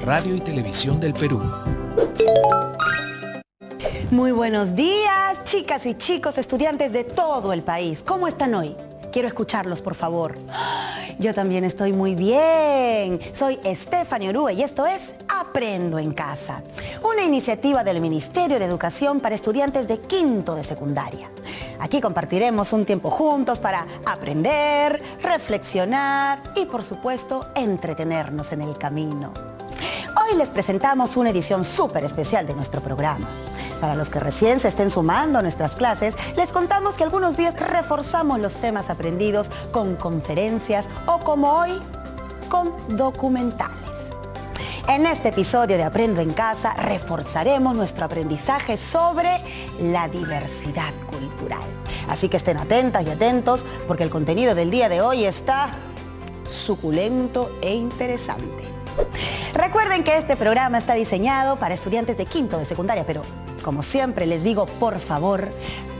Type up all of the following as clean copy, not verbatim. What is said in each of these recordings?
Radio y Televisión del Perú. Muy buenos días, chicas y chicos, estudiantes de todo el país. ¿Cómo están hoy? Quiero escucharlos, por favor. Yo también estoy muy bien. Soy Stephanie Orue y esto es Aprendo en Casa, una iniciativa del Ministerio de Educación para estudiantes de quinto de secundaria. Aquí compartiremos un tiempo juntos para aprender, reflexionar y, por supuesto, entretenernos en el camino. Hoy les presentamos una edición súper especial de nuestro programa. Para los que recién se estén sumando a nuestras clases, les contamos que algunos días reforzamos los temas aprendidos con conferencias o, como hoy, con documentales. En este episodio de Aprendo en Casa reforzaremos nuestro aprendizaje sobre la diversidad cultural. Así que estén atentas y atentos porque el contenido del día de hoy está suculento e interesante. Recuerden que este programa está diseñado para estudiantes de quinto de secundaria, pero como siempre les digo, por favor,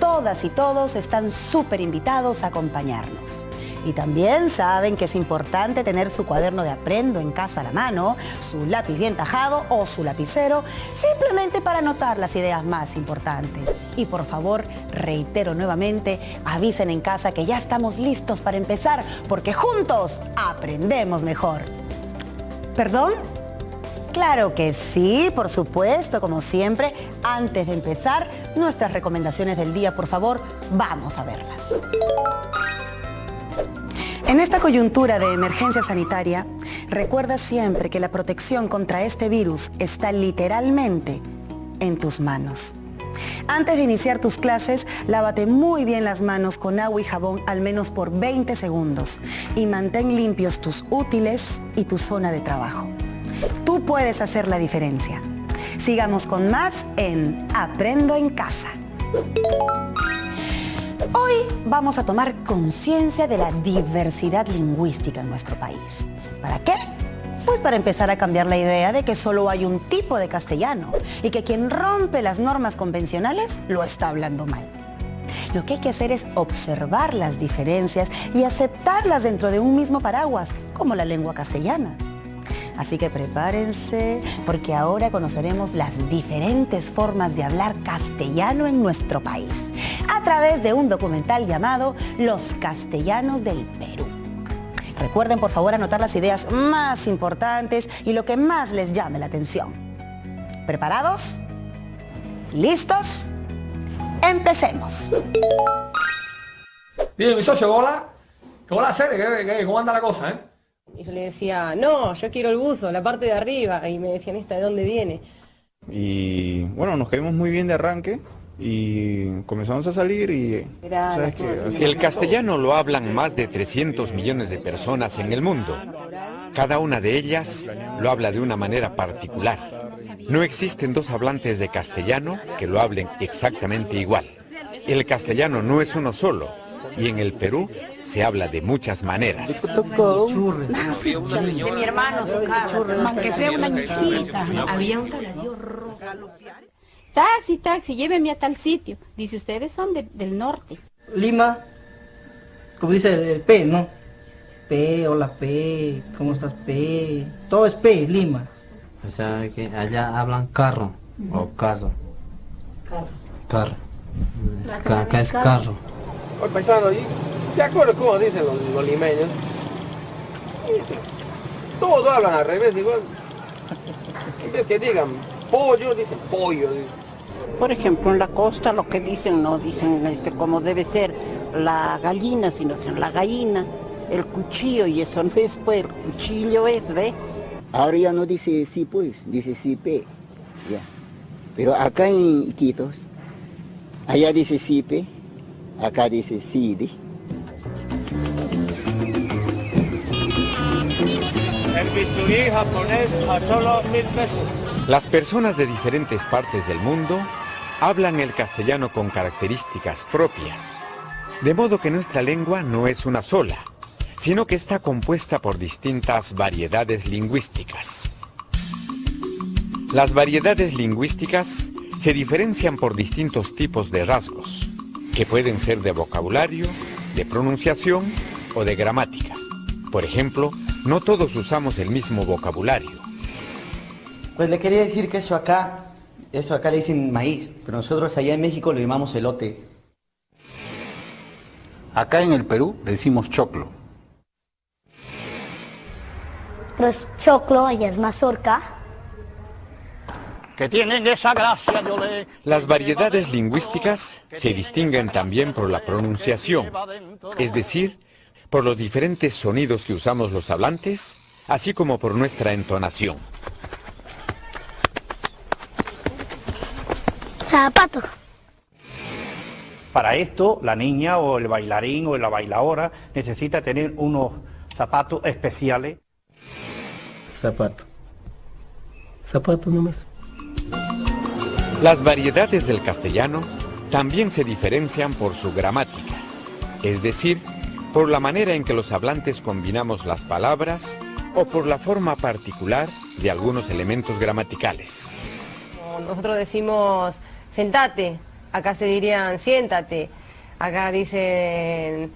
todas y todos están súper invitados a acompañarnos. Y también saben que es importante tener su cuaderno de Aprendo en Casa a la mano, su lápiz bien tajado o su lapicero, simplemente para anotar las ideas más importantes. Y por favor, reitero nuevamente, avisen en casa que ya estamos listos para empezar, porque juntos aprendemos mejor. ¿Perdón? Claro que sí, por supuesto, como siempre. Antes de empezar, nuestras recomendaciones del día, por favor, vamos a verlas. En esta coyuntura de emergencia sanitaria, recuerda siempre que la protección contra este virus está literalmente en tus manos. Antes de iniciar tus clases, lávate muy bien las manos con agua y jabón al menos por 20 segundos y mantén limpios tus útiles y tu zona de trabajo. Tú puedes hacer la diferencia. Sigamos con más en Aprendo en Casa. Hoy vamos a tomar conciencia de la diversidad lingüística en nuestro país. ¿Para qué? Pues para empezar a cambiar la idea de que solo hay un tipo de castellano y que quien rompe las normas convencionales lo está hablando mal. Lo que hay que hacer es observar las diferencias y aceptarlas dentro de un mismo paraguas, como la lengua castellana. Así que prepárense, porque ahora conoceremos las diferentes formas de hablar castellano en nuestro país, a través de un documental llamado Los Castellanos del Perú. Recuerden, por favor, anotar las ideas más importantes y lo que más les llame la atención. ¿Preparados? ¿Listos? ¡Empecemos! Dime, mi socio, hola. Hola, ¿cómo anda la cosa, Y yo le decía, no, yo quiero el buzo, la parte de arriba. Y me decían, ¿esta de dónde viene? Y bueno, nos caímos muy bien de arranque y comenzamos a salir y... El castellano lo hablan más de 300 millones de personas en el mundo. Cada una de ellas lo habla de una manera particular. No existen dos hablantes de castellano que lo hablen exactamente igual. El castellano no es uno solo. Y en el Perú se habla de muchas maneras. De mi hermano, aunque sea una niñita. Había un caballo rojo. Taxi, lléveme a tal sitio. Dice, ustedes son del norte. Lima, como dice el P, ¿no? P, hola P, ¿cómo estás P? Todo es P, Lima. O sea, que allá hablan carro, o carro. Carro. Acá es carro. Oye, paisano, ¿de acuerdo cómo dicen los limeños? Todos hablan al revés, igual. En vez que digan pollo, dicen pollo. Por ejemplo, en la costa lo que dicen, no dicen como debe ser la gallina, sino la gallina, el cuchillo, y eso no es, pues, el cuchillo es, ¿ve? Ahora ya no dice sí, pues, dice sí, pe, ya. Pero acá en Iquitos, allá dice sí, pe, acá dice sí, de. El bisturí japonés a solo 1000 pesos. Las personas de diferentes partes del mundo hablan el castellano con características propias. De modo que nuestra lengua no es una sola, sino que está compuesta por distintas variedades lingüísticas. Las variedades lingüísticas se diferencian por distintos tipos de rasgos, que pueden ser de vocabulario, de pronunciación o de gramática. Por ejemplo, no todos usamos el mismo vocabulario. Pues le quería decir que eso acá le dicen maíz, pero nosotros allá en México lo llamamos elote. Acá en el Perú le decimos choclo. Pero es choclo, allá es mazorca. Que tienen esa gracia, yo le... Las variedades lingüísticas se distinguen también por la pronunciación, es decir, por los diferentes sonidos que usamos los hablantes, así como por nuestra entonación. Zapato. Para esto, la niña o el bailarín o la bailadora necesita tener unos zapatos especiales. Zapato. Zapato nomás. Las variedades del castellano también se diferencian por su gramática, es decir, por la manera en que los hablantes combinamos las palabras o por la forma particular de algunos elementos gramaticales. Nosotros decimos sentate, acá se dirían siéntate, acá dicen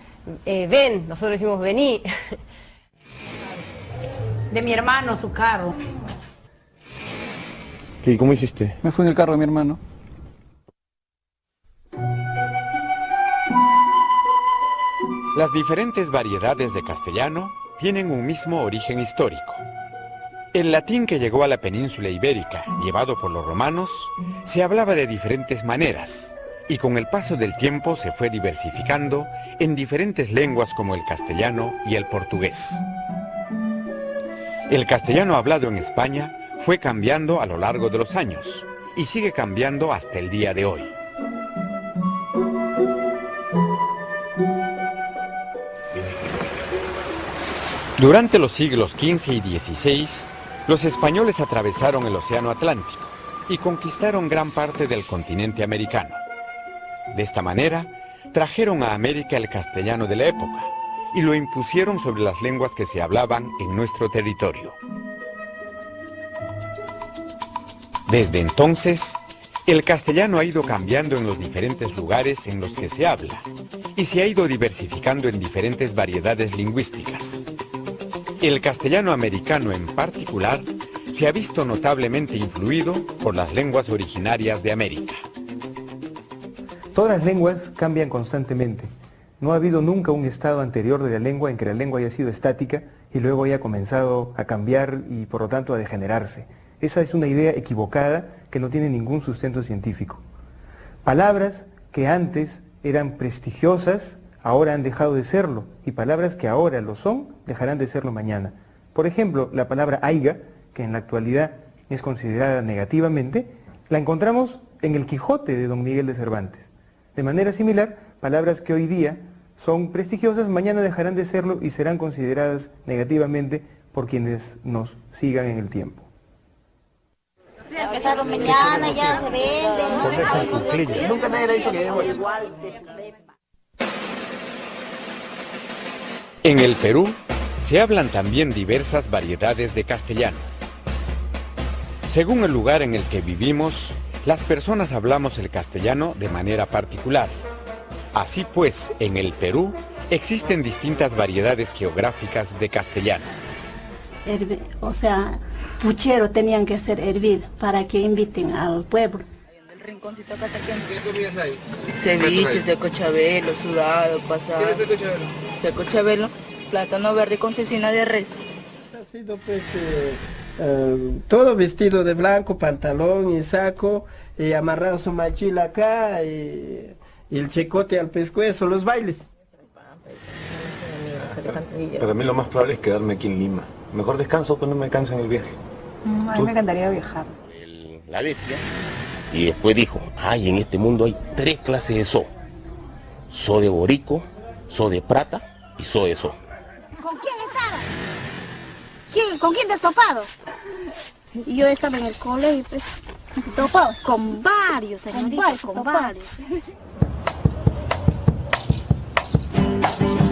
ven, nosotros decimos vení. De mi hermano, su carro. ¿Y cómo hiciste? Me fui en el carro de mi hermano. Las diferentes variedades de castellano tienen un mismo origen histórico. El latín que llegó a la península ibérica, llevado por los romanos, se hablaba de diferentes maneras, y con el paso del tiempo se fue diversificando en diferentes lenguas como el castellano y el portugués. El castellano hablado en España fue cambiando a lo largo de los años, y sigue cambiando hasta el día de hoy. Durante los siglos XV y XVI, los españoles atravesaron el Océano Atlántico y conquistaron gran parte del continente americano. De esta manera, trajeron a América el castellano de la época y lo impusieron sobre las lenguas que se hablaban en nuestro territorio. Desde entonces, el castellano ha ido cambiando en los diferentes lugares en los que se habla y se ha ido diversificando en diferentes variedades lingüísticas. El castellano americano en particular se ha visto notablemente influido por las lenguas originarias de América. Todas las lenguas cambian constantemente. No ha habido nunca un estado anterior de la lengua en que la lengua haya sido estática y luego haya comenzado a cambiar y por lo tanto a degenerarse. Esa es una idea equivocada que no tiene ningún sustento científico. Palabras que antes eran prestigiosas, ahora han dejado de serlo, y palabras que ahora lo son, dejarán de serlo mañana. Por ejemplo, la palabra aiga, que en la actualidad es considerada negativamente, la encontramos en el Quijote de Don Miguel de Cervantes. De manera similar, palabras que hoy día son prestigiosas, mañana dejarán de serlo y serán consideradas negativamente por quienes nos sigan en el tiempo. Empezaron mañana, ya se vende. Nunca nadie le ha dicho que es igual. En el Perú se hablan también diversas variedades de castellano. Según el lugar en el que vivimos, las personas hablamos el castellano de manera particular. Así pues, en el Perú existen distintas variedades geográficas de castellano. O sea, puchero tenían que hacer hervir para que inviten al pueblo. El rinconcito cataquense. ¿Qué comías ahí? Ceviche, seco chabelo, sudado, pasado. ¿Qué es seco chabelo? Seco chabelo, plátano verde con cecina de res. Ha sido pues todo vestido de blanco, pantalón y saco, y amarrado su mochila acá, y el checote al pescuezo, los bailes. Para mí lo más probable es quedarme aquí en Lima. Mejor descanso, pues no me canso en el viaje. A mí me encantaría viajar. La bestia. Y después dijo, ay, en este mundo hay 3 clases de zoo. Zoo de borico, zoo de plata y zoo de zoo. ¿Con quién estabas? ¿Con quién te has topado? Yo estaba en el colegio, pues. ¿Topado? Con varios, señorita, con varios.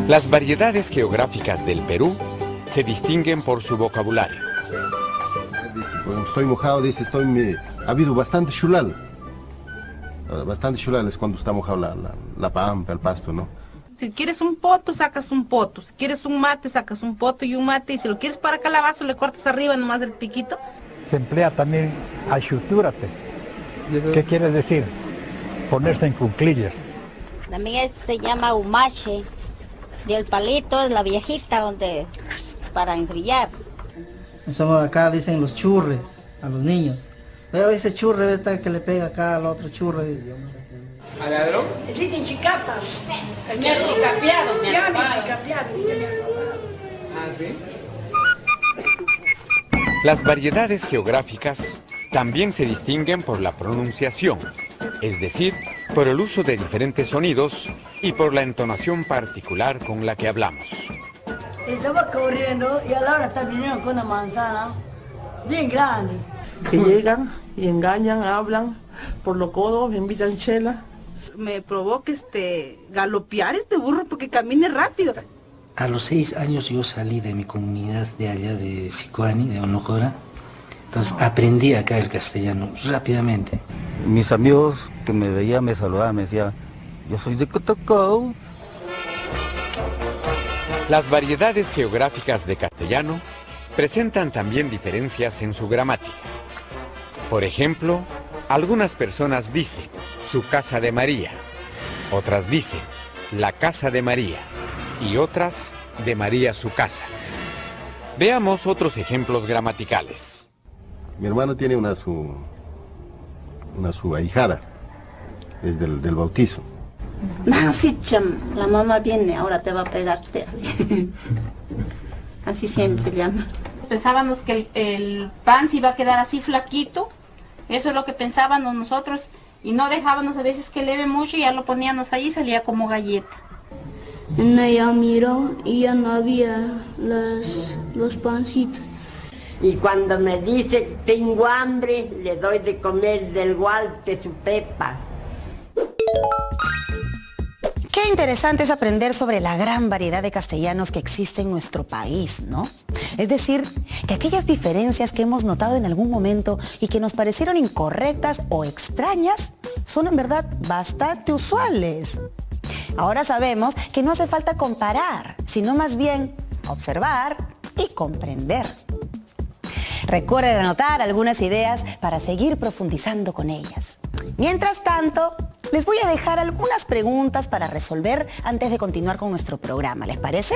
Las variedades geográficas del Perú se distinguen por su vocabulario. Cuando estoy mojado, dice, ha habido bastante chulal. Bastante chulal es cuando está mojado la pampa, el pasto, ¿no? Si quieres un poto, sacas un poto. Si quieres un mate, sacas un poto y un mate. Y si lo quieres para calabazo, le cortas arriba nomás el piquito. se emplea también ayutúrate. ¿Qué quiere decir? Ponerse en cuclillas. También este se llama humache. Y el palito es la viejita donde para enfriar. Somos acá, dicen los churres a los niños. Veo ese churre está que le pega acá al otro churre. ¿Al ladrón? Dicen chicapa. Me ha chicapeado, Ya me ha chicapeado. Ah, ¿sí? Las variedades geográficas también se distinguen por la pronunciación, es decir, por el uso de diferentes sonidos y por la entonación particular con la que hablamos. Estaba corriendo y a la hora está viniendo con una manzana bien grande. Que llegan y engañan, hablan por los codos, me invitan chela. Me provoca galopear este burro porque camine rápido. A los 6 años yo salí de mi comunidad de allá de Sicuani, de Onojora. Entonces aprendí acá el castellano rápidamente. Mis amigos que me veían me saludaban, me decían, yo soy de Cotocó. Las variedades geográficas de castellano presentan también diferencias en su gramática. Por ejemplo, algunas personas dicen su casa de María, otras dicen la casa de María y otras de María su casa. Veamos otros ejemplos gramaticales. Mi hermano tiene una su ahijada, es del bautizo. Nancy, la mamá viene, ahora te va a pegarte. Así siempre llama. Pensábamos que el pan se iba a quedar así flaquito, eso es lo que pensábamos nosotros, y no dejábamos a veces que leve mucho y ya lo poníamos ahí y salía como galleta. Ella miró y ya no había los pancitos. Y cuando me dice tengo hambre, le doy de comer del gualte su pepa. Qué interesante es aprender sobre la gran variedad de castellanos que existe en nuestro país, ¿no? Es decir, que aquellas diferencias que hemos notado en algún momento y que nos parecieron incorrectas o extrañas, son en verdad bastante usuales. Ahora sabemos que no hace falta comparar, sino más bien observar y comprender. Recuerden anotar algunas ideas para seguir profundizando con ellas. Mientras tanto, les voy a dejar algunas preguntas para resolver antes de continuar con nuestro programa, ¿les parece?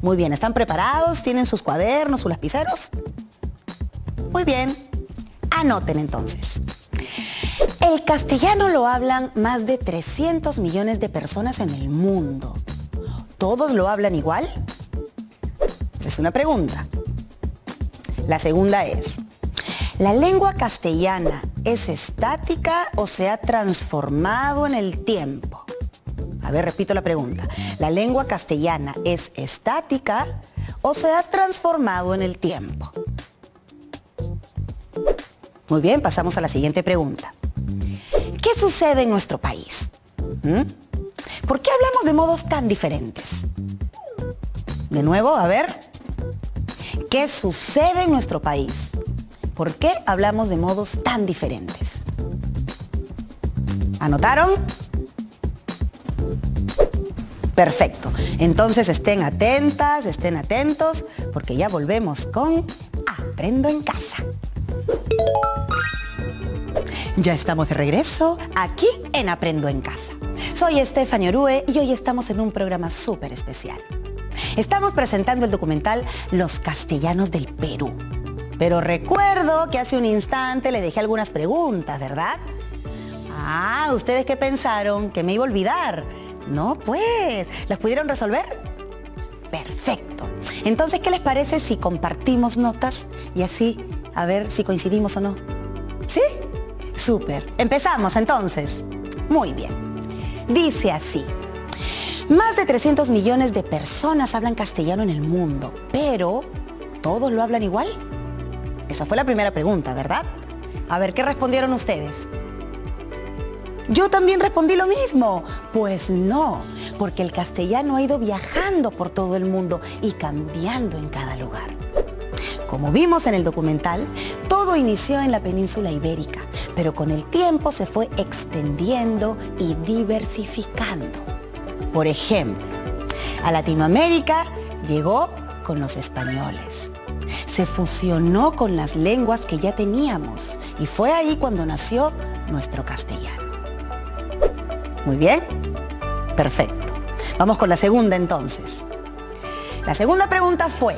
Muy bien, ¿están preparados? ¿Tienen sus cuadernos, sus lapiceros? Muy bien, anoten entonces. El castellano lo hablan más de 300 millones de personas en el mundo. ¿Todos lo hablan igual? Esa es una pregunta. La segunda es, ¿la lengua castellana es estática o se ha transformado en el tiempo? A ver, repito la pregunta. ¿La lengua castellana es estática o se ha transformado en el tiempo? Muy bien, pasamos a la siguiente pregunta. ¿Qué sucede en nuestro país? ¿Por qué hablamos de modos tan diferentes? De nuevo, a ver. ¿Qué sucede en nuestro país? ¿Por qué hablamos de modos tan diferentes? ¿Anotaron? Perfecto. Entonces estén atentas, estén atentos, porque ya volvemos con Aprendo en Casa. Ya estamos de regreso aquí en Aprendo en Casa. Soy Stephanie Orue y hoy estamos en un programa súper especial. Estamos presentando el documental Los Castellanos del Perú. Pero recuerdo que hace un instante le dejé algunas preguntas, ¿verdad? Ah, ¿ustedes qué pensaron? ¿Que me iba a olvidar? No, pues, ¿las pudieron resolver? Perfecto. Entonces, ¿qué les parece si compartimos notas y así a ver si coincidimos o no? ¿Sí? Súper. Empezamos entonces. Muy bien. Dice así. Más de 300 millones de personas hablan castellano en el mundo, pero ¿todos lo hablan igual? Esa fue la primera pregunta, ¿verdad? A ver, ¿qué respondieron ustedes? Yo también respondí lo mismo. Pues no, porque el castellano ha ido viajando por todo el mundo y cambiando en cada lugar. Como vimos en el documental, todo inició en la península ibérica, pero con el tiempo se fue extendiendo y diversificando. Por ejemplo, a Latinoamérica llegó con los españoles. Se fusionó con las lenguas que ya teníamos y fue ahí cuando nació nuestro castellano. Muy bien, perfecto. Vamos con la segunda entonces. La segunda pregunta fue,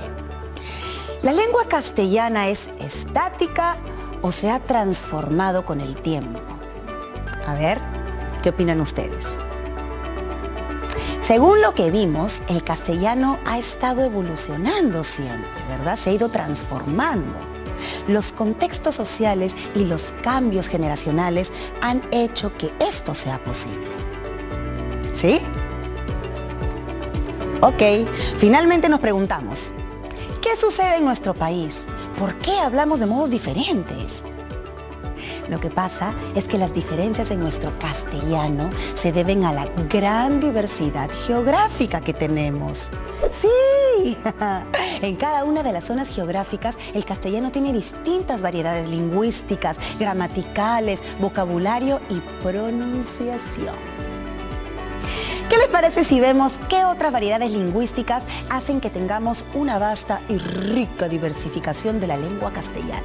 ¿la lengua castellana es estática o se ha transformado con el tiempo? A ver, ¿qué opinan ustedes? Según lo que vimos, el castellano ha estado evolucionando siempre, ¿verdad? Se ha ido transformando. Los contextos sociales y los cambios generacionales han hecho que esto sea posible. ¿Sí? Ok, finalmente nos preguntamos, ¿qué sucede en nuestro país? ¿Por qué hablamos de modos diferentes? Lo que pasa es que las diferencias en nuestro castellano se deben a la gran diversidad geográfica que tenemos. ¡Sí! En cada una de las zonas geográficas, el castellano tiene distintas variedades lingüísticas, gramaticales, vocabulario y pronunciación. ¿Qué les parece si vemos qué otras variedades lingüísticas hacen que tengamos una vasta y rica diversificación de la lengua castellana?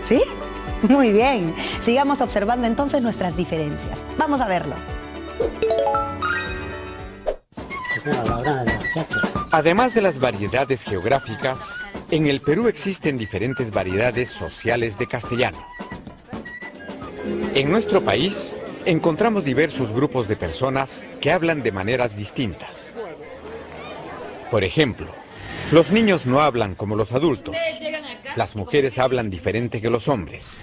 ¿Sí? Muy bien, sigamos observando entonces nuestras diferencias. Vamos a verlo. Además de las variedades geográficas, en el Perú existen diferentes variedades sociales de castellano. En nuestro país encontramos diversos grupos de personas que hablan de maneras distintas. Por ejemplo, los niños no hablan como los adultos. Las mujeres hablan diferente que los hombres.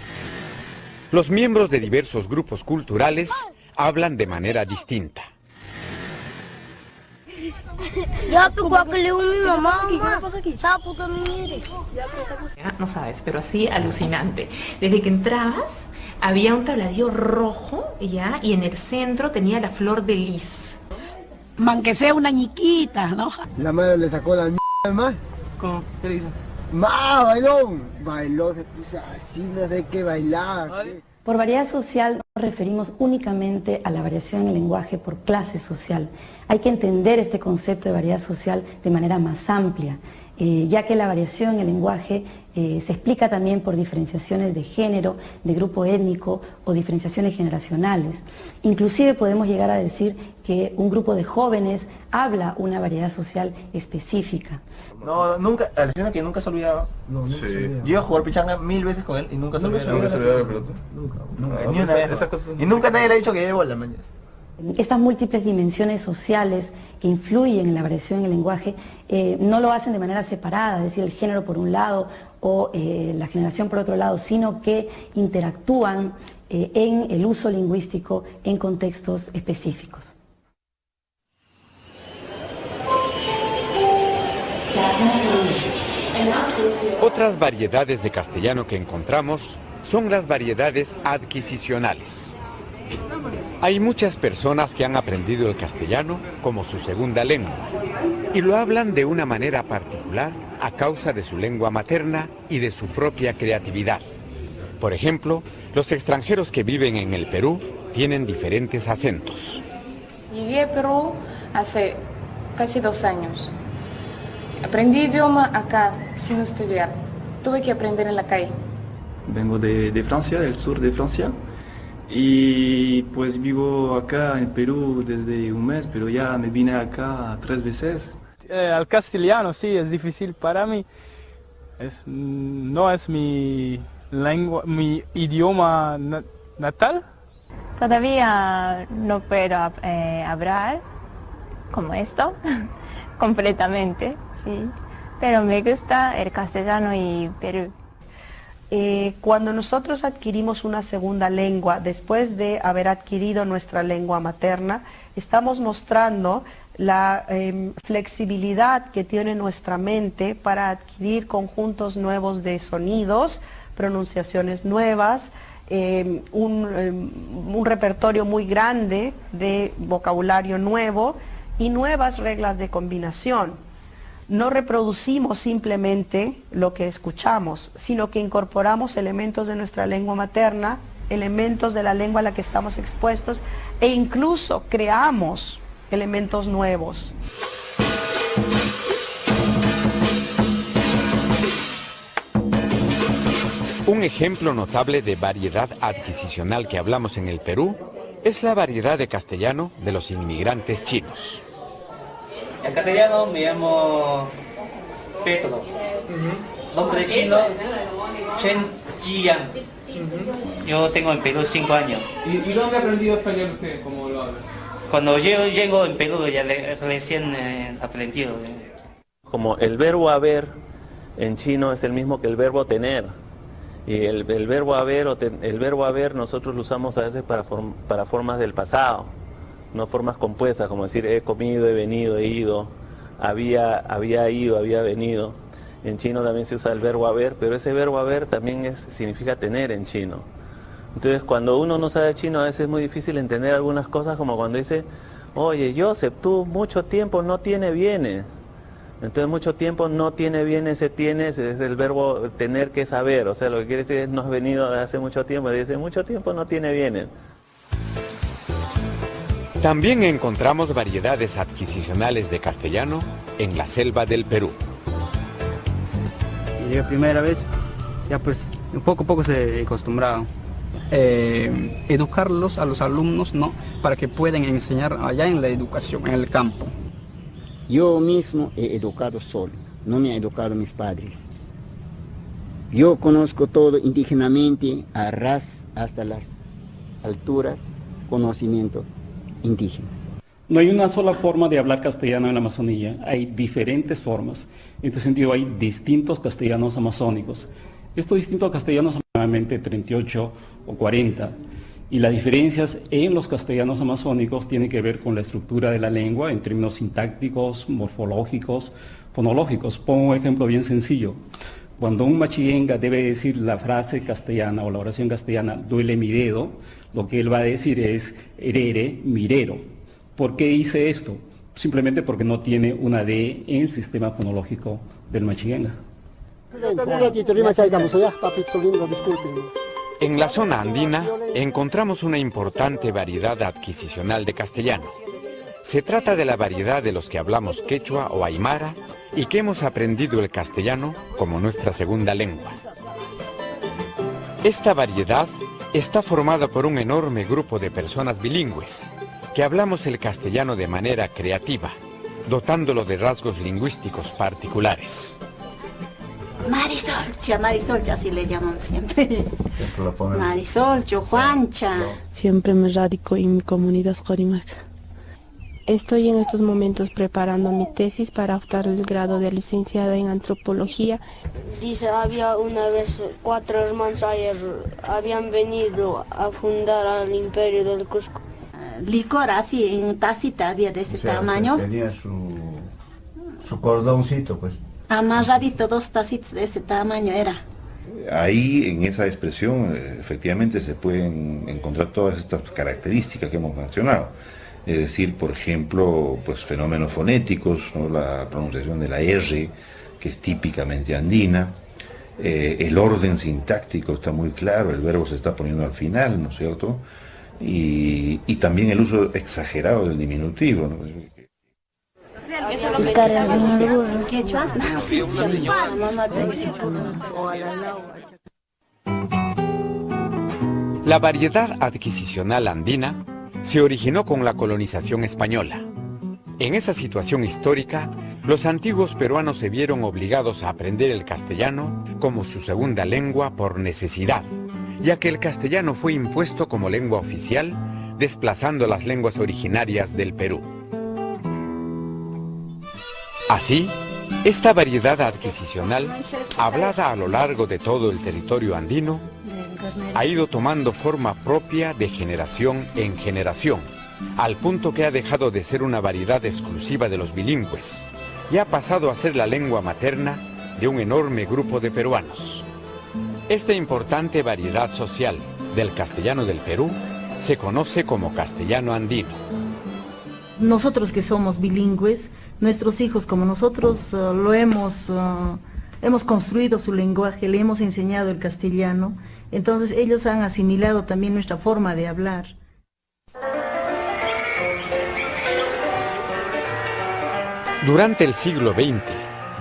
Los miembros de diversos grupos culturales hablan de manera distinta. No sabes, pero así alucinante. Desde que entrabas había un tabladillo rojo, ¿ya? Y en el centro tenía la flor de lis. Man que sea una ñiquita, ¿no? La madre le sacó la mierda más. ¿Cómo? ¿Qué le hizo? Bailó, se puso así, no sé qué bailaba. Por variedad social nos referimos únicamente a la variación en el lenguaje por clase social. Hay que entender este concepto de variedad social de manera más amplia, ya que la variación en el lenguaje se explica también por diferenciaciones de género, de grupo étnico o diferenciaciones generacionales. Inclusive podemos llegar a decir que un grupo de jóvenes habla una variedad social específica. No, nunca, alucina que nunca se olvidaba. No, sí. Yo iba a jugar pichanga 1000 veces con él y nunca se olvidaba. ¿Nunca se olvidaba la pelota? Nunca, ni una vez. Y nunca nadie le ha dicho que lleve bola, mañana. Estas múltiples dimensiones sociales que influyen en la variación en el lenguaje no lo hacen de manera separada, es decir, el género por un lado o la generación por otro lado, sino que interactúan en el uso lingüístico en contextos específicos. Otras variedades de castellano que encontramos son las variedades adquisicionales. Hay muchas personas que han aprendido el castellano como su segunda lengua y lo hablan de una manera particular a causa de su lengua materna y de su propia creatividad. Por ejemplo, los extranjeros que viven en el Perú tienen diferentes acentos. Llegué a Perú hace casi 2 años. Aprendí idioma acá, sin estudiar. Tuve que aprender en la calle. Vengo de Francia, del sur de Francia. Y pues vivo acá en Perú desde un mes, pero ya me vine acá 3 veces. Al castellano sí, es difícil para mí. No es mi lengua, mi idioma natal. Todavía no puedo hablar como esto, completamente, sí. Pero me gusta el castellano y Perú. Cuando nosotros adquirimos una segunda lengua, después de haber adquirido nuestra lengua materna, estamos mostrando la flexibilidad que tiene nuestra mente para adquirir conjuntos nuevos de sonidos, pronunciaciones nuevas, un repertorio muy grande de vocabulario nuevo y nuevas reglas de combinación. No reproducimos simplemente lo que escuchamos, sino que incorporamos elementos de nuestra lengua materna, elementos de la lengua a la que estamos expuestos e incluso creamos elementos nuevos. Un ejemplo notable de variedad adquisicional que hablamos en el Perú es la variedad de castellano de los inmigrantes chinos. En castellano me llamo Pedro. Nombre chino, Chen Jian. Yo tengo en Perú 5 años. ¿Y dónde ha aprendido español usted? ¿Cómo lo habla? Cuando yo llego en Perú ya recién aprendido. Como el verbo haber en chino es el mismo que el verbo tener. Y el verbo haber nosotros lo usamos a veces para formas del pasado, no formas compuestas, como decir he comido, he venido, he ido, había ido, había venido. En chino también se usa el verbo haber, pero ese verbo haber también significa tener en chino. Entonces cuando uno no sabe chino a veces es muy difícil entender algunas cosas, como cuando dice, oye Joseph, tú mucho tiempo no tienes bienes. Entonces mucho tiempo no tiene bienes, ese tienes es el verbo tener que saber, o sea lo que quiere decir es no has venido hace mucho tiempo, dice mucho tiempo no tiene bienes. También encontramos variedades adquisicionales de castellano en la selva del Perú. Llegué primera vez, ya pues poco a poco se acostumbraron. Educarlos a los alumnos, ¿no? Para que puedan enseñar allá en la educación, en el campo. Yo mismo he educado solo, no me han educado mis padres. Yo conozco todo indígenamente, a ras hasta las alturas, conocimiento indígena. No hay una sola forma de hablar castellano en la Amazonía, hay diferentes formas. En este sentido hay distintos castellanos amazónicos. Estos distintos castellanos son aproximadamente 38 o 40. Y las diferencias en los castellanos amazónicos tienen que ver con la estructura de la lengua en términos sintácticos, morfológicos, fonológicos. Pongo un ejemplo bien sencillo. Cuando un machillenga debe decir la frase castellana o la oración castellana, duele mi dedo, lo que él va a decir es herere, mirero. ¿Por qué dice esto? Simplemente porque no tiene una D en el sistema fonológico del machillenga. En la zona andina encontramos una importante variedad adquisicional de castellano. Se trata de la variedad de los que hablamos quechua o aymara y que hemos aprendido el castellano como nuestra segunda lengua. Esta variedad está formada por un enorme grupo de personas bilingües que hablamos el castellano de manera creativa, dotándolo de rasgos lingüísticos particulares. Marisol, así le llamamos siempre. Siempre lo ponen. Marisol, Juancha. Siempre me radico en mi comunidad Jorimaca. Estoy en estos momentos preparando mi tesis para optar el grado de licenciada en antropología. Dice, había una vez 4 hermanos ayer, habían venido a fundar al imperio del Cusco. Licor así, en tacita había de ese tamaño. Tenía su cordoncito, pues. Amarradito, 2 tacitas de ese tamaño era. Ahí, en esa expresión, efectivamente se pueden encontrar todas estas características que hemos mencionado. Es decir, por ejemplo, pues fenómenos fonéticos, ¿no? La pronunciación de la R, que es típicamente andina. El orden sintáctico está muy claro, el verbo se está poniendo al final, ¿no es cierto? Y también el uso exagerado del diminutivo, ¿no? La variedad adquisicional andina se originó con la colonización española. En esa situación histórica, los antiguos peruanos se vieron obligados a aprender el castellano como su segunda lengua por necesidad, ya que el castellano fue impuesto como lengua oficial, desplazando las lenguas originarias del Perú. Así, esta variedad adquisicional, hablada a lo largo de todo el territorio andino, ha ido tomando forma propia de generación en generación, al punto que ha dejado de ser una variedad exclusiva de los bilingües y ha pasado a ser la lengua materna de un enorme grupo de peruanos. Esta importante variedad social del castellano del Perú se conoce como castellano andino. Nosotros que somos bilingües, nuestros hijos como nosotros hemos construido su lenguaje, le hemos enseñado el castellano, entonces ellos han asimilado también nuestra forma de hablar. Durante el siglo XX,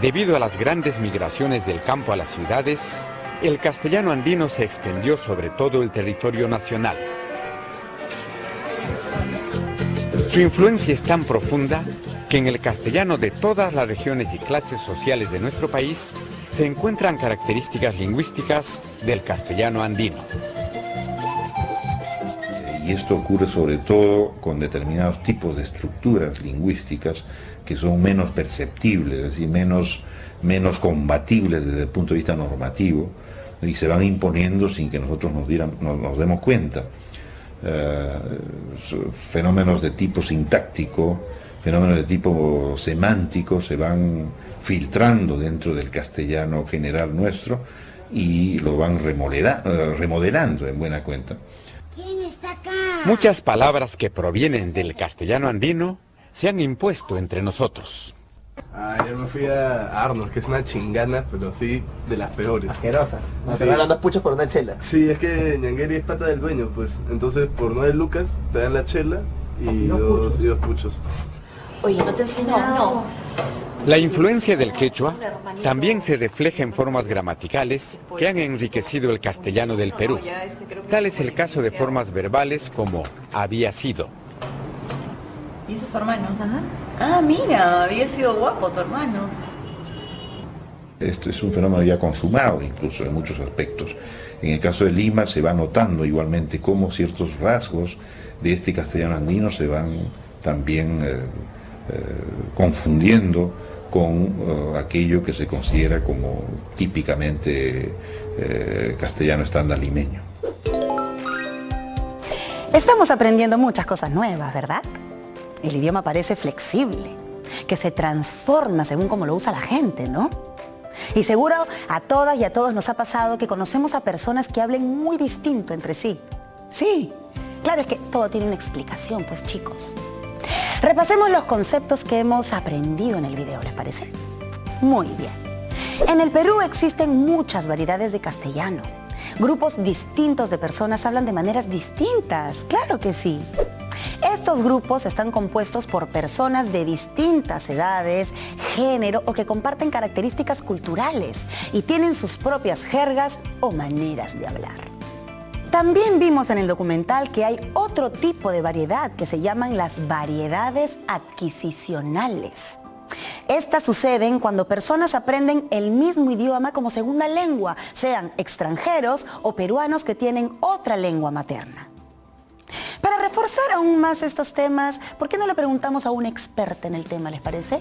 debido a las grandes migraciones del campo a las ciudades, el castellano andino se extendió sobre todo el territorio nacional. Su influencia es tan profunda que en el castellano de todas las regiones y clases sociales de nuestro país se encuentran características lingüísticas del castellano andino. Y esto ocurre sobre todo con determinados tipos de estructuras lingüísticas que son menos perceptibles, es decir, menos combatibles desde el punto de vista normativo, y se van imponiendo sin que nosotros nos demos cuenta. Fenómenos de tipo sintáctico, fenómenos de tipo semántico se van filtrando dentro del castellano general nuestro y lo van remodelando en buena cuenta. ¿Quién está acá? Muchas palabras que provienen del castellano andino se han impuesto entre nosotros. Yo me fui a Arnold, que es una chingana, pero sí de las peores. Asquerosa. Sí. Te regalan 2 puchos por una chela. Sí, es que Ñangueri es pata del dueño, pues. Entonces por 9 lucas te dan la chela y dos puchos. Oye, ¿no te enseñaron? No. La influencia del quechua también se refleja en formas gramaticales que han enriquecido el castellano del Perú. Tal es el caso de formas verbales como había sido. ¿Y ese es tu hermano? Ajá. Ah, mira, había sido guapo tu hermano. Esto es un fenómeno ya consumado incluso en muchos aspectos. En el caso de Lima se va notando igualmente cómo ciertos rasgos de este castellano andino se van también confundiendo con aquello que se considera como típicamente castellano estándar limeño. Estamos aprendiendo muchas cosas nuevas, ¿verdad? El idioma parece flexible, que se transforma según cómo lo usa la gente, ¿no? Y seguro a todas y a todos nos ha pasado que conocemos a personas que hablen muy distinto entre sí. Sí, claro, es que todo tiene una explicación, pues chicos. Repasemos los conceptos que hemos aprendido en el video, ¿les parece? Muy bien. En el Perú existen muchas variedades de castellano. Grupos distintos de personas hablan de maneras distintas, claro que sí. Estos grupos están compuestos por personas de distintas edades, género o que comparten características culturales y tienen sus propias jergas o maneras de hablar. También vimos en el documental que hay otro tipo de variedad que se llaman las variedades adquisicionales. Estas suceden cuando personas aprenden el mismo idioma como segunda lengua, sean extranjeros o peruanos que tienen otra lengua materna. Para reforzar aún más estos temas, ¿por qué no le preguntamos a una experta en el tema, les parece?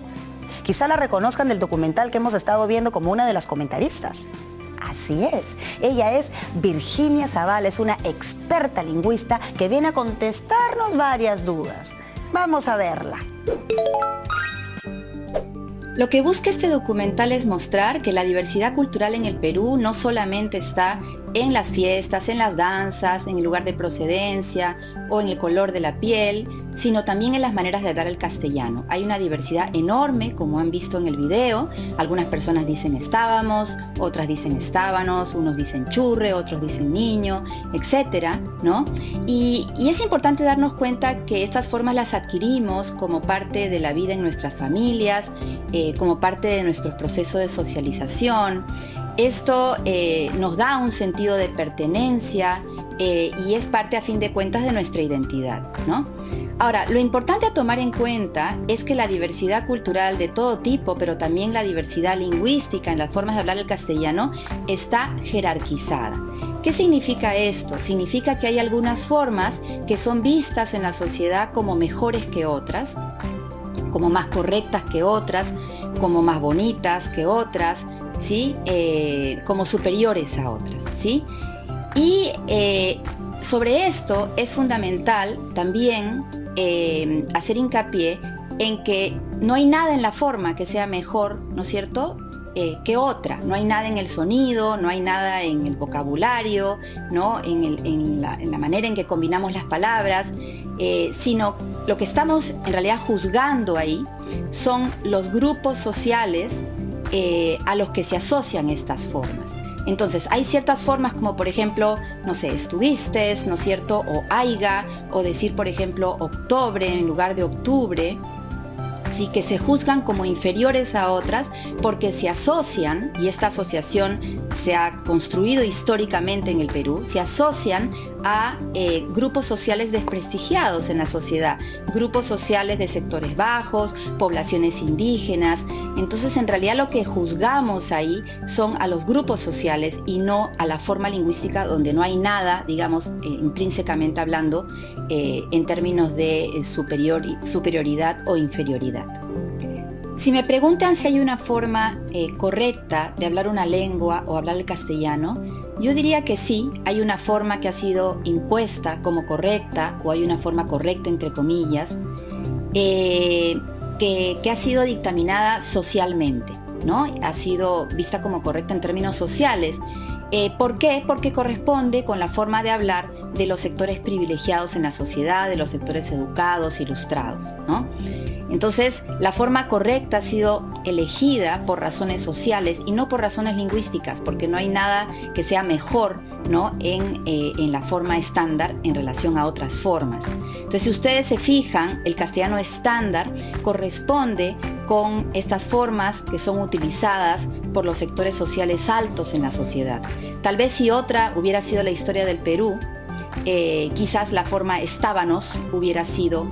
Quizá la reconozcan del documental que hemos estado viendo como una de las comentaristas. Así es, ella es Virginia Zavala, es una experta lingüista que viene a contestarnos varias dudas. Vamos a verla. Lo que busca este documental es mostrar que la diversidad cultural en el Perú no solamente está en las fiestas, en las danzas, en el lugar de procedencia o en el color de la piel, sino también en las maneras de hablar el castellano. Hay una diversidad enorme, como han visto en el video. Algunas personas dicen estábamos, otras dicen estábanos, unos dicen churre, otros dicen niño, etcétera, ¿no? Y es importante darnos cuenta que estas formas las adquirimos como parte de la vida en nuestras familias, como parte de nuestro proceso de socialización. Esto nos da un sentido de pertenencia y es parte a fin de cuentas de nuestra identidad, ¿no? Ahora, lo importante a tomar en cuenta es que la diversidad cultural de todo tipo, pero también la diversidad lingüística en las formas de hablar el castellano, está jerarquizada. ¿Qué significa esto? Significa que hay algunas formas que son vistas en la sociedad como mejores que otras, como más correctas que otras, como más bonitas que otras, ¿sí? Como superiores a otras, ¿sí? Y sobre esto es fundamental también hacer hincapié en que no hay nada en la forma que sea mejor, ¿no es cierto?, que otra. No hay nada en el sonido, no hay nada en el vocabulario, ¿no?, en la manera en que combinamos las palabras, sino lo que estamos en realidad juzgando ahí son los grupos sociales a los que se asocian estas formas. Entonces, hay ciertas formas como, por ejemplo, no sé, estuviste, ¿no es cierto?, o aiga, o decir, por ejemplo, octubre en lugar de octubre, así que se juzgan como inferiores a otras porque se asocian, y esta asociación se ha construido históricamente en el Perú, se asocian a grupos sociales desprestigiados en la sociedad, grupos sociales de sectores bajos, poblaciones indígenas. Entonces, en realidad lo que juzgamos ahí son a los grupos sociales y no a la forma lingüística, donde no hay nada, digamos, intrínsecamente hablando, en términos de superioridad o inferioridad. Si me preguntan si hay una forma correcta de hablar una lengua o hablar el castellano, yo diría que sí, hay una forma que ha sido impuesta como correcta, o hay una forma correcta entre comillas, que ha sido dictaminada socialmente, ¿no? Ha sido vista como correcta en términos sociales. ¿Por qué? Porque corresponde con la forma de hablar de los sectores privilegiados en la sociedad, de los sectores educados, ilustrados, ¿no? Entonces, la forma correcta ha sido elegida por razones sociales y no por razones lingüísticas, porque no hay nada que sea mejor, ¿no?, en la forma estándar en relación a otras formas. Entonces, si ustedes se fijan, el castellano estándar corresponde con estas formas que son utilizadas por los sectores sociales altos en la sociedad. Tal vez si otra hubiera sido la historia del Perú, quizás la forma estábanos hubiera sido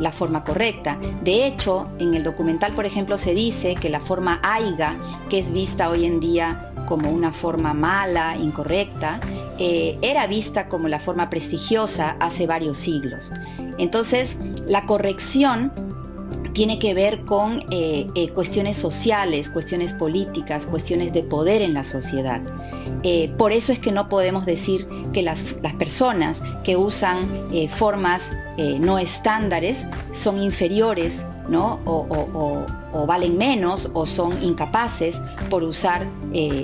la forma correcta. De hecho, en el documental, por ejemplo, se dice que la forma aiga, que es vista hoy en día como una forma mala, incorrecta, era vista como la forma prestigiosa hace varios siglos. Entonces, la corrección tiene que ver con cuestiones sociales, cuestiones políticas, cuestiones de poder en la sociedad. Por eso es que no podemos decir que las personas que usan formas no estándares son inferiores, ¿no?, o valen menos, o son incapaces por usar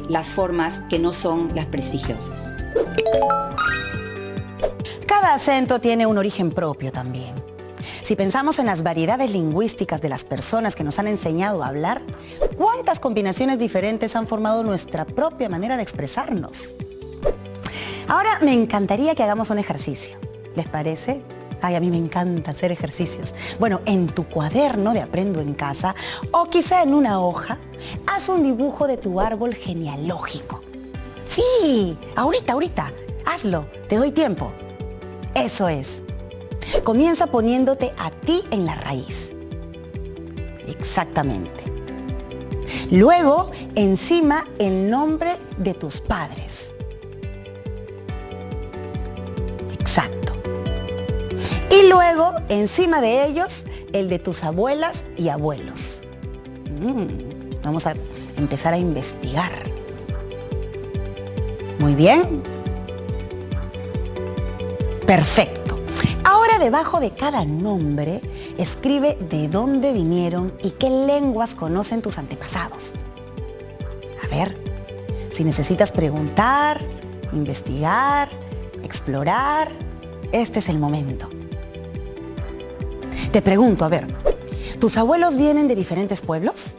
las formas que no son las prestigiosas. Cada acento tiene un origen propio también. Si pensamos en las variedades lingüísticas de las personas que nos han enseñado a hablar, ¿cuántas combinaciones diferentes han formado nuestra propia manera de expresarnos? Ahora me encantaría que hagamos un ejercicio. ¿Les parece? Ay, a mí me encanta hacer ejercicios. Bueno, en tu cuaderno de Aprendo en Casa, o quizá en una hoja, haz un dibujo de tu árbol genealógico. Sí, ahorita, hazlo, te doy tiempo. Eso es. Comienza poniéndote a ti en la raíz. Exactamente. Luego, encima, el nombre de tus padres. Exacto. Y luego, encima de ellos, el de tus abuelas y abuelos. Vamos a empezar a investigar. Muy bien. Perfecto. Ahora, debajo de cada nombre, escribe de dónde vinieron y qué lenguas conocen tus antepasados. A ver, si necesitas preguntar, investigar, explorar, este es el momento. Te pregunto, a ver, ¿tus abuelos vienen de diferentes pueblos?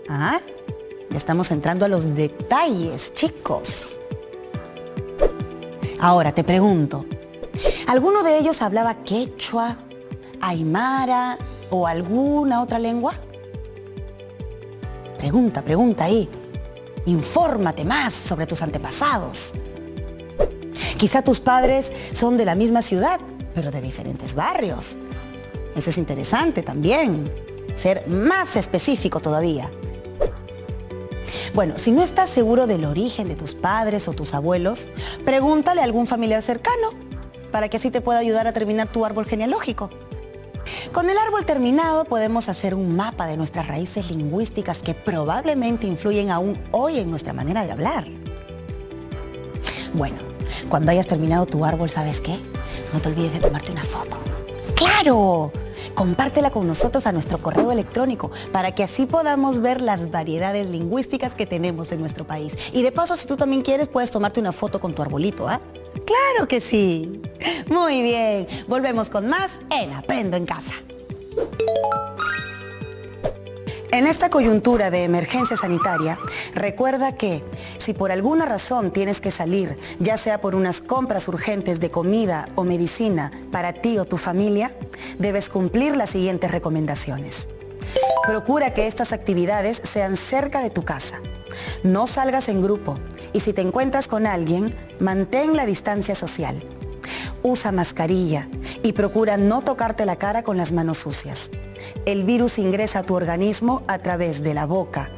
Ah, ya estamos entrando a los detalles, chicos. Ahora te pregunto, ¿alguno de ellos hablaba quechua, aymara o alguna otra lengua? Pregunta ahí. Infórmate más sobre tus antepasados. Quizá tus padres son de la misma ciudad, pero de diferentes barrios. Eso es interesante también. Ser más específico todavía. Bueno, si no estás seguro del origen de tus padres o tus abuelos, pregúntale a algún familiar cercano, para que así te pueda ayudar a terminar tu árbol genealógico. Con el árbol terminado podemos hacer un mapa de nuestras raíces lingüísticas que probablemente influyen aún hoy en nuestra manera de hablar. Bueno, cuando hayas terminado tu árbol, ¿sabes qué? No te olvides de tomarte una foto. ¡Claro! Compártela con nosotros a nuestro correo electrónico para que así podamos ver las variedades lingüísticas que tenemos en nuestro país. Y de paso, si tú también quieres, puedes tomarte una foto con tu arbolito, ¿ah? ¡Claro que sí! Muy bien, volvemos con más en Aprendo en Casa. En esta coyuntura de emergencia sanitaria, recuerda que si por alguna razón tienes que salir, ya sea por unas compras urgentes de comida o medicina para ti o tu familia, debes cumplir las siguientes recomendaciones. Procura que estas actividades sean cerca de tu casa. No salgas en grupo y si te encuentras con alguien, mantén la distancia social. Usa mascarilla y procura no tocarte la cara con las manos sucias. El virus ingresa a tu organismo a través de la boca,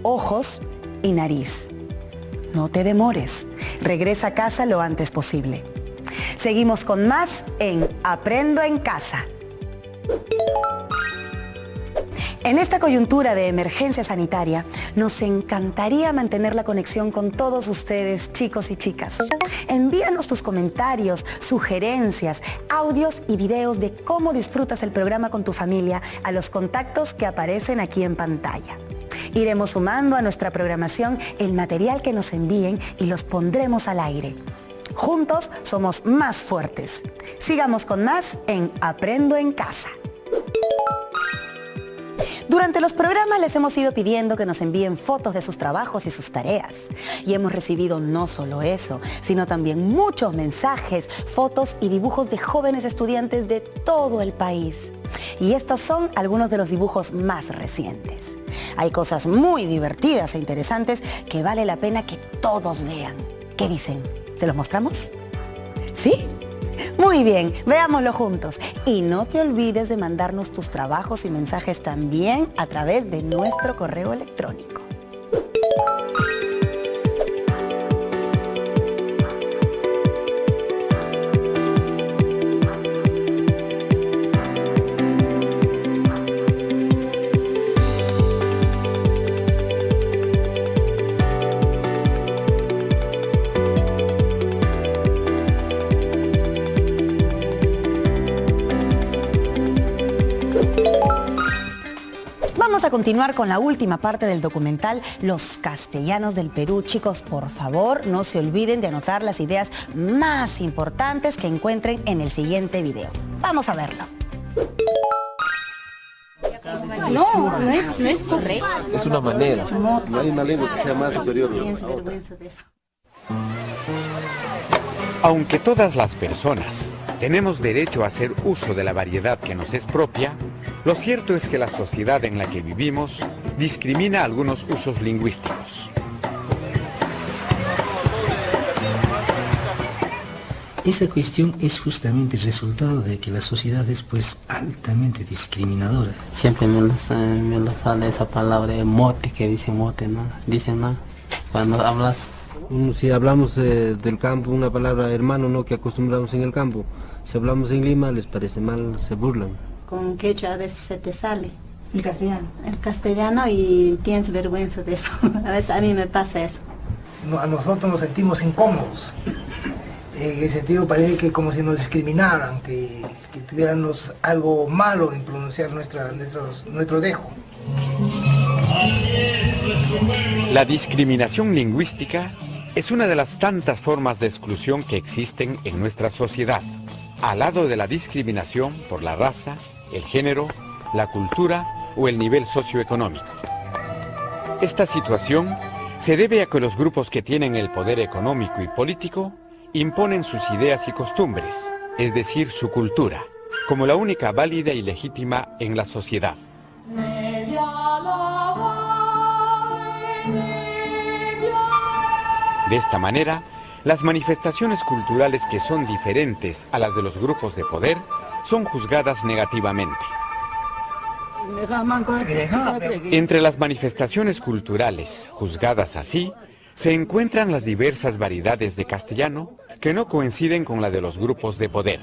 ojos y nariz. No te demores, regresa a casa lo antes posible. Seguimos con más en Aprendo en Casa. En esta coyuntura de emergencia sanitaria, nos encantaría mantener la conexión con todos ustedes, chicos y chicas. Envíanos tus comentarios, sugerencias, audios y videos de cómo disfrutas el programa con tu familia a los contactos que aparecen aquí en pantalla. Iremos sumando a nuestra programación el material que nos envíen y los pondremos al aire. Juntos somos más fuertes. Sigamos con más en Aprendo en Casa. Durante los programas les hemos ido pidiendo que nos envíen fotos de sus trabajos y sus tareas. Y hemos recibido no solo eso, sino también muchos mensajes, fotos y dibujos de jóvenes estudiantes de todo el país. Y estos son algunos de los dibujos más recientes. Hay cosas muy divertidas e interesantes que vale la pena que todos vean. ¿Qué dicen? ¿Se los mostramos? ¿Sí? Muy bien, veámoslo juntos. Y no te olvides de mandarnos tus trabajos y mensajes también a través de nuestro correo electrónico. Vamos a continuar con la última parte del documental Los Castellanos del Perú. Chicos, por favor, no se olviden de anotar las ideas más importantes que encuentren en el siguiente video. Vamos a verlo. No es correcto. Es una manera. No hay una lengua que sea más superior a la otra. Aunque todas las personas tenemos derecho a hacer uso de la variedad que nos es propia, lo cierto es que la sociedad en la que vivimos discrimina algunos usos lingüísticos. Esa cuestión es justamente el resultado de que la sociedad es pues altamente discriminadora. Siempre me lo sale esa palabra mote, que dice mote, ¿no? Dicen, ¿no? Cuando hablas... Si hablamos del campo, una palabra hermano, ¿no? Que acostumbramos en el campo. Si hablamos en Lima, les parece mal, se burlan. Con quechua a veces se te sale. El castellano. El castellano y tienes vergüenza de eso. A veces a mí me pasa eso. No, a nosotros nos sentimos incómodos. En ese sentido parece que como si nos discriminaran, que tuviéramos algo malo en pronunciar nuestro dejo. La discriminación lingüística es una de las tantas formas de exclusión que existen en nuestra sociedad, al lado de la discriminación por la raza, el género, la cultura o el nivel socioeconómico. Esta situación se debe a que los grupos que tienen el poder económico y político imponen sus ideas y costumbres, es decir, su cultura, como la única válida y legítima en la sociedad. De esta manera, las manifestaciones culturales que son diferentes a las de los grupos de poder son juzgadas negativamente. Entre las manifestaciones culturales juzgadas así, se encuentran las diversas variedades de castellano que no coinciden con la de los grupos de poder.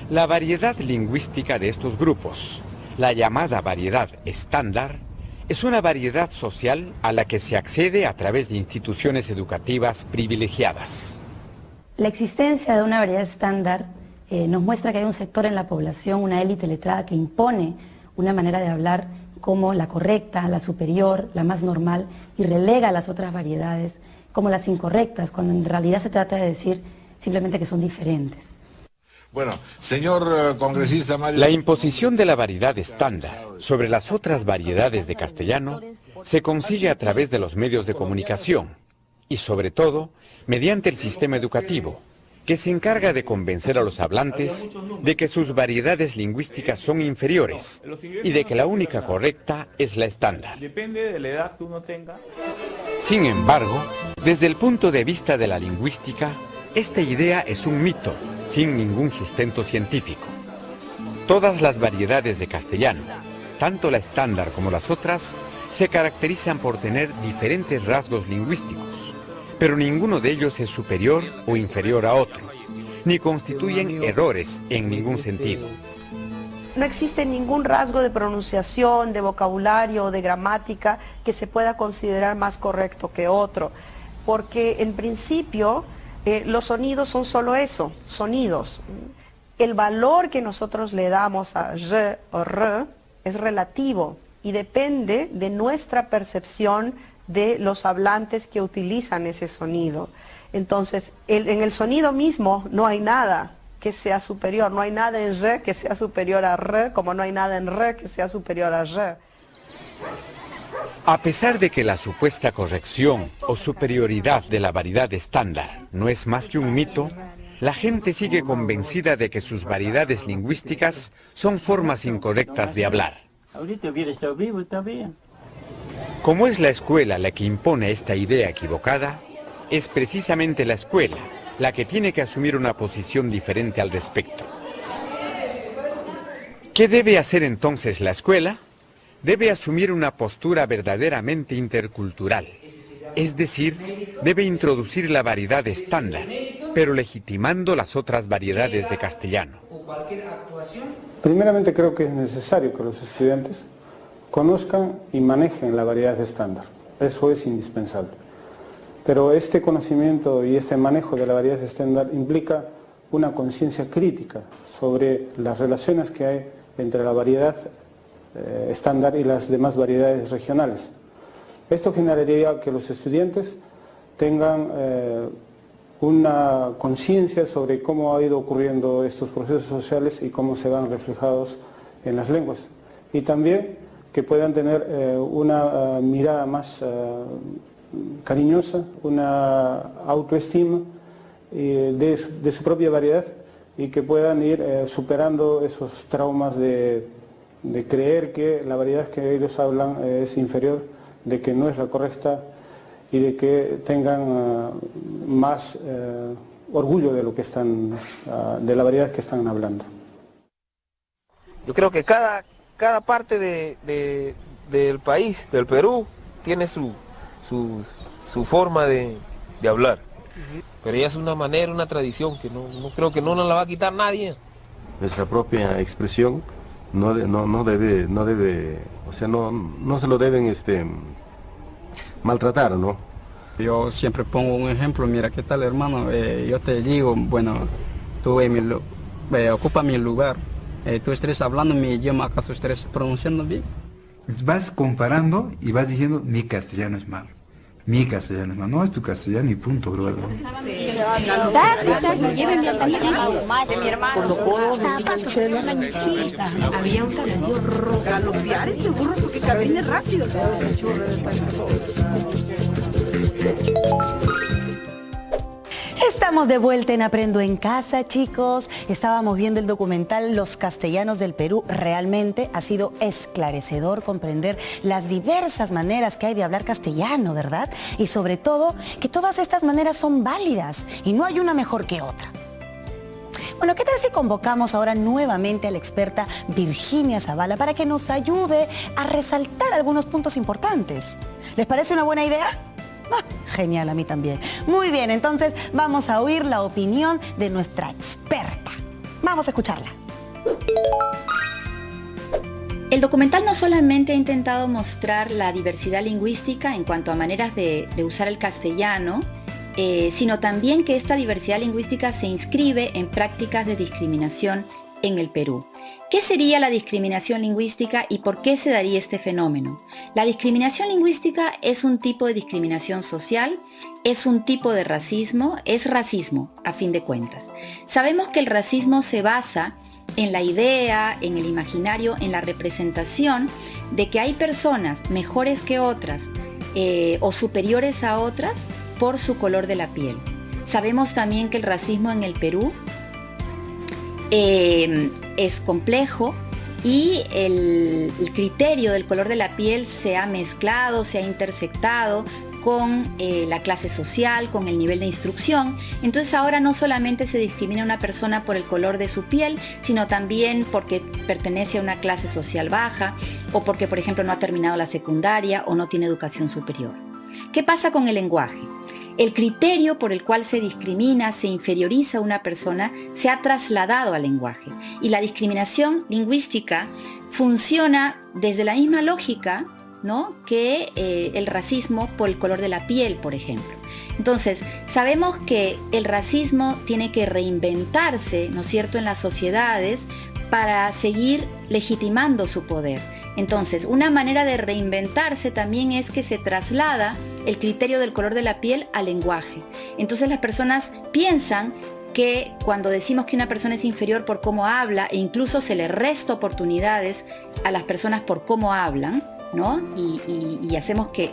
La variedad lingüística de estos grupos, la llamada variedad estándar, es una variedad social a la que se accede a través de instituciones educativas privilegiadas. La existencia de una variedad estándar nos muestra que hay un sector en la población, una élite letrada, que impone una manera de hablar como la correcta, la superior, la más normal, y relega a las otras variedades como las incorrectas, cuando en realidad se trata de decir simplemente que son diferentes. Bueno, señor congresista Mario... La imposición de la variedad estándar sobre las otras variedades de castellano se consigue a través de los medios de comunicación y, sobre todo, mediante el sistema educativo, que se encarga de convencer a los hablantes de que sus variedades lingüísticas son inferiores y de que la única correcta es la estándar. Depende de la edad que uno tenga. Sin embargo, desde el punto de vista de la lingüística, esta idea es un mito, sin ningún sustento científico. Todas las variedades de castellano, tanto la estándar como las otras, se caracterizan por tener diferentes rasgos lingüísticos, pero ninguno de ellos es superior o inferior a otro, ni constituyen errores en ningún sentido. No existe ningún rasgo de pronunciación, de vocabulario o de gramática que se pueda considerar más correcto que otro, porque en principio los sonidos son solo eso, sonidos. El valor que nosotros le damos a r o r es relativo y depende de nuestra percepción de los hablantes que utilizan ese sonido. Entonces, en el sonido mismo no hay nada que sea superior, no hay nada en re que sea superior a re, como no hay nada en re que sea superior a re. A pesar de que la supuesta corrección o superioridad de la variedad estándar no es más que un mito, la gente sigue convencida de que sus variedades lingüísticas son formas incorrectas de hablar. Ahorita hubiera estado vivo, está bien. Como es la escuela la que impone esta idea equivocada, es precisamente la escuela la que tiene que asumir una posición diferente al respecto. ¿Qué debe hacer entonces la escuela? Debe asumir una postura verdaderamente intercultural, es decir, debe introducir la variedad estándar, pero legitimando las otras variedades de castellano. Primeramente creo que es necesario que los estudiantes conozcan y manejen la variedad estándar, eso es indispensable. Pero este conocimiento y este manejo de la variedad estándar implica una conciencia crítica sobre las relaciones que hay entre la variedad estándar y las demás variedades regionales. Esto generaría que los estudiantes tengan una conciencia sobre cómo ha ido ocurriendo estos procesos sociales y cómo se van reflejados en las lenguas. Y también que puedan tener una mirada más cariñosa, una autoestima de su propia variedad y que puedan ir superando esos traumas de creer que la variedad que ellos hablan es inferior, de que no es la correcta y de que tengan más orgullo de lo que están, de la variedad que están hablando. Yo creo que cada parte del país, del Perú, tiene su forma de hablar. Pero ella es una manera, una tradición que no creo que no nos la va a quitar nadie. Nuestra propia expresión no debe, o sea, no se lo deben maltratar, ¿no? Yo siempre pongo un ejemplo, mira, ¿qué tal, hermano? Yo te digo, bueno, tú ocupa mi lugar, tú estés hablando mi idioma, ¿acaso estés pronunciando bien? Vas comparando y vas diciendo, mi castellano es malo. Mi castellano es malo. No, es tu castellano y punto, bro. Había un caballo rojo. Galopear ese burro porque camina rápido. Estamos de vuelta en Aprendo en Casa, chicos. Estábamos viendo el documental Los Castellanos del Perú. Realmente ha sido esclarecedor comprender las diversas maneras que hay de hablar castellano, ¿verdad? Y sobre todo, que todas estas maneras son válidas y no hay una mejor que otra. Bueno, ¿qué tal si convocamos ahora nuevamente a la experta Virginia Zavala para que nos ayude a resaltar algunos puntos importantes? ¿Les parece una buena idea? Ah, genial, a mí también. Muy bien, entonces vamos a oír la opinión de nuestra experta. Vamos a escucharla. El documental no solamente ha intentado mostrar la diversidad lingüística en cuanto a maneras de usar el castellano, sino también que esta diversidad lingüística se inscribe en prácticas de discriminación en el Perú. ¿Qué sería la discriminación lingüística y por qué se daría este fenómeno? La discriminación lingüística es un tipo de discriminación social, es un tipo de racismo, es racismo a fin de cuentas. Sabemos que el racismo se basa en la idea, en el imaginario, en la representación de que hay personas mejores que otras o superiores a otras por su color de la piel. Sabemos también que el racismo en el Perú es complejo y el criterio del color de la piel se ha mezclado, se ha intersectado con la clase social, con el nivel de instrucción. Entonces ahora no solamente se discrimina a una persona por el color de su piel, sino también porque pertenece a una clase social baja o porque, por ejemplo, no ha terminado la secundaria o no tiene educación superior. ¿Qué pasa con el lenguaje? El criterio por el cual se discrimina, se inferioriza a una persona, se ha trasladado al lenguaje. Y la discriminación lingüística funciona desde la misma lógica, ¿no?, que el racismo por el color de la piel, por ejemplo. Entonces, sabemos que el racismo tiene que reinventarse, ¿no es cierto?, en las sociedades para seguir legitimando su poder. Entonces, una manera de reinventarse también es que se traslada el criterio del color de la piel al lenguaje. Entonces las personas piensan que cuando decimos que una persona es inferior por cómo habla, e incluso se le resta oportunidades a las personas por cómo hablan, ¿no? Y hacemos que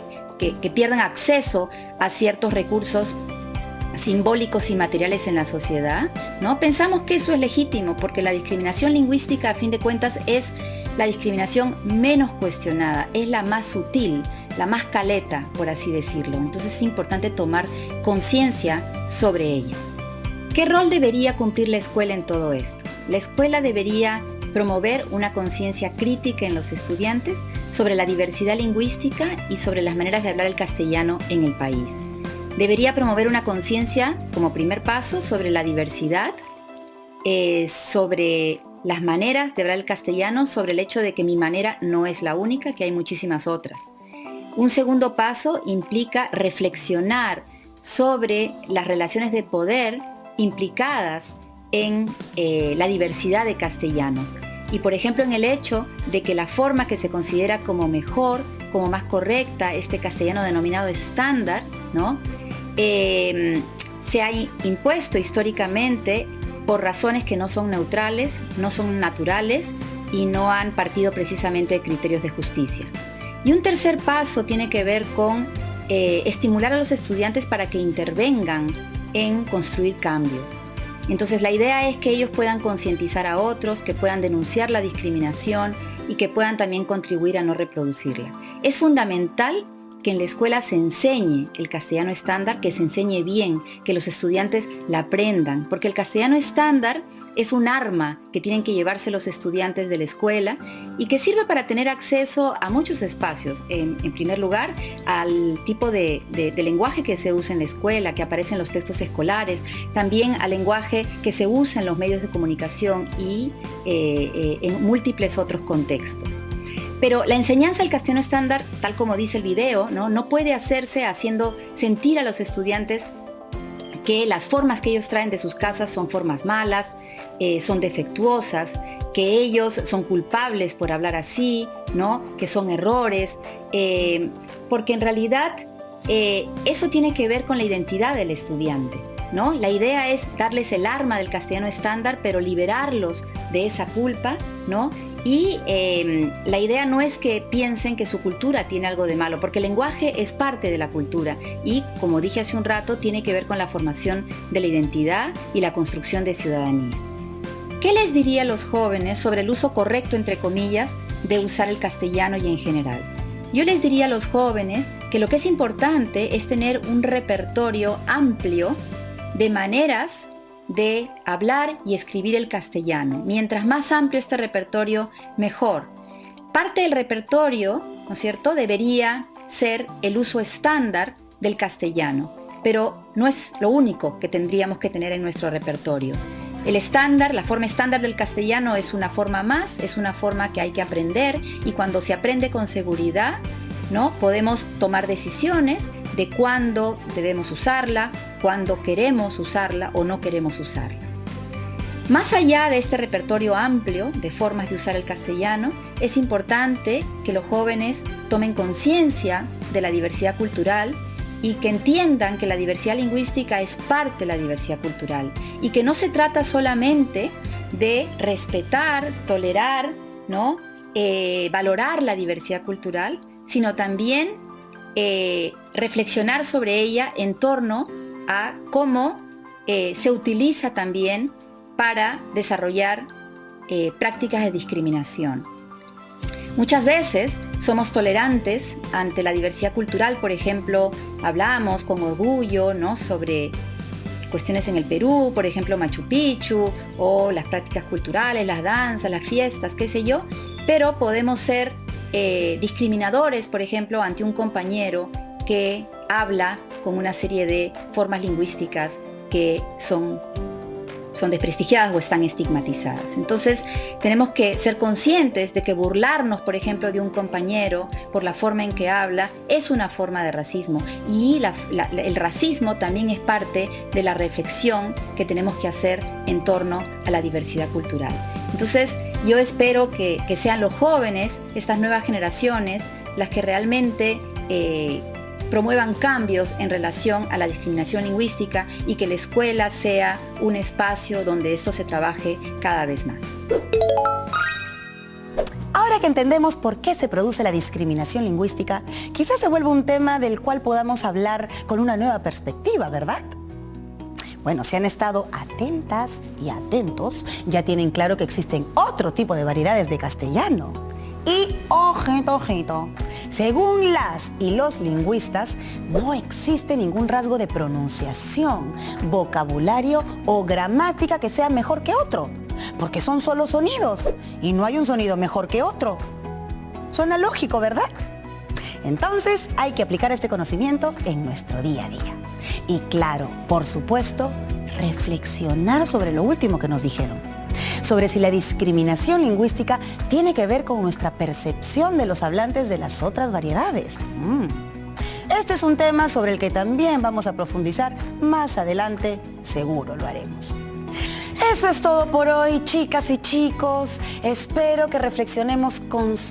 pierdan acceso a ciertos recursos simbólicos y materiales en la sociedad, ¿no? Pensamos que eso es legítimo porque la discriminación lingüística, a fin de cuentas, es la discriminación menos cuestionada, es la más sutil, la más caleta, por así decirlo. Entonces es importante tomar conciencia sobre ella. ¿Qué rol debería cumplir la escuela en todo esto? La escuela debería promover una conciencia crítica en los estudiantes sobre la diversidad lingüística y sobre las maneras de hablar el castellano en el país. Debería promover una conciencia, como primer paso, sobre la diversidad, sobre las maneras de hablar el castellano, sobre el hecho de que mi manera no es la única, que hay muchísimas otras. Un segundo paso implica reflexionar sobre las relaciones de poder implicadas en la diversidad de castellanos. Y por ejemplo en el hecho de que la forma que se considera como mejor, como más correcta, este castellano denominado estándar, ¿no?, se ha impuesto históricamente por razones que no son neutrales, no son naturales y no han partido precisamente de criterios de justicia. Y un tercer paso tiene que ver con estimular a los estudiantes para que intervengan en construir cambios. Entonces la idea es que ellos puedan concientizar a otros, que puedan denunciar la discriminación y que puedan también contribuir a no reproducirla. Es fundamental que en la escuela se enseñe el castellano estándar, que se enseñe bien, que los estudiantes la aprendan, porque el castellano estándar es un arma que tienen que llevarse los estudiantes de la escuela y que sirve para tener acceso a muchos espacios. En primer lugar, al tipo de lenguaje que se usa en la escuela, que aparece en los textos escolares, también al lenguaje que se usa en los medios de comunicación y en múltiples otros contextos. Pero la enseñanza del castellano estándar, tal como dice el video, no puede hacerse haciendo sentir a los estudiantes que las formas que ellos traen de sus casas son formas malas, son defectuosas, que ellos son culpables por hablar así, ¿no?, que son errores, porque en realidad eso tiene que ver con la identidad del estudiante, ¿no? La idea es darles el arma del castellano estándar, pero liberarlos de esa culpa, ¿no? Y la idea no es que piensen que su cultura tiene algo de malo, porque el lenguaje es parte de la cultura y, como dije hace un rato, tiene que ver con la formación de la identidad y la construcción de ciudadanía. ¿Qué les diría a los jóvenes sobre el uso correcto, entre comillas, de usar el castellano y en general? Yo les diría a los jóvenes que lo que es importante es tener un repertorio amplio de maneras de hablar y escribir el castellano. Mientras más amplio este repertorio, mejor. Parte del repertorio, ¿no es cierto?, debería ser el uso estándar del castellano, pero no es lo único que tendríamos que tener en nuestro repertorio. El estándar, la forma estándar del castellano es una forma más, es una forma que hay que aprender y cuando se aprende con seguridad, ¿no?, podemos tomar decisiones de cuándo debemos usarla, cuándo queremos usarla o no queremos usarla. Más allá de este repertorio amplio de formas de usar el castellano, es importante que los jóvenes tomen conciencia de la diversidad cultural y que entiendan que la diversidad lingüística es parte de la diversidad cultural y que no se trata solamente de respetar, tolerar, ¿no? Valorar la diversidad cultural, sino también reflexionar sobre ella en torno a cómo se utiliza también para desarrollar prácticas de discriminación. Muchas veces somos tolerantes ante la diversidad cultural, por ejemplo, hablamos con orgullo, ¿no?, sobre cuestiones en el Perú, por ejemplo Machu Picchu, o las prácticas culturales, las danzas, las fiestas, qué sé yo, pero podemos ser discriminadores, por ejemplo, ante un compañero que habla con una serie de formas lingüísticas que son desprestigiadas o están estigmatizadas. Entonces tenemos que ser conscientes de que burlarnos, por ejemplo, de un compañero por la forma en que habla es una forma de racismo, y el racismo también es parte de la reflexión que tenemos que hacer en torno a la diversidad cultural. Entonces yo espero que sean los jóvenes, estas nuevas generaciones, las que realmente promuevan cambios en relación a la discriminación lingüística y que la escuela sea un espacio donde esto se trabaje cada vez más. Ahora que entendemos por qué se produce la discriminación lingüística, quizás se vuelva un tema del cual podamos hablar con una nueva perspectiva, ¿verdad? Bueno, si han estado atentas y atentos, ya tienen claro que existen otro tipo de variedades de castellano. Y ojito, ojito, según las y los lingüistas, no existe ningún rasgo de pronunciación, vocabulario o gramática que sea mejor que otro, porque son solo sonidos y no hay un sonido mejor que otro. Suena lógico, ¿verdad? Entonces hay que aplicar este conocimiento en nuestro día a día. Y claro, por supuesto, reflexionar sobre lo último que nos dijeron, sobre si la discriminación lingüística tiene que ver con nuestra percepción de los hablantes de las otras variedades. Este es un tema sobre el que también vamos a profundizar más adelante, seguro lo haremos. Eso es todo por hoy, chicas y chicos. Espero que reflexionemos constantemente